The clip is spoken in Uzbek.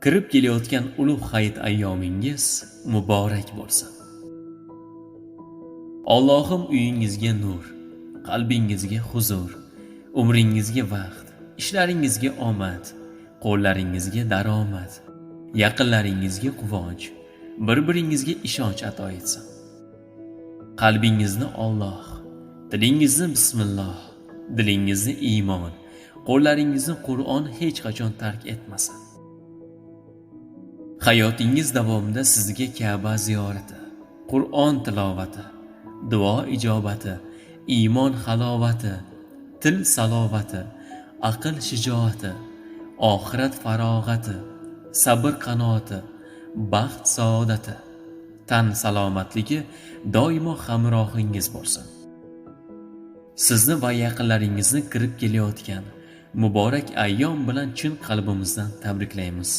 Kirib kelayotgan ulug' hayit ayyomingiz muborak bo'lsin. Allohim uyingizga nur, qalbingizga huzur, umringizga vaqt, ishlaringizga omad, qo'llaringizga daromad, yaqinlaringizga quvonch, bir-biringizga ishonch ato etsin. Qalbingizni Alloh, dilingizni bismillah, dilingizni iymon, qo'llaringizni Qur'on hech qachon tark etmasin. Hayotingiz davomida sizga Ka'ba ziyorati, Qur'on tilovati, duo ijobati, iymon halovati, til salovati, aql shijoati, oxirat farog'ati, sabr qanoati, baxt saodati, tan salomatligi doimo hamrohingiz bo'lsin. Sizni va yaqinlaringizni kirib kelayotgan muborak ayyom bilan chin qalbimizdan tabriklaymiz.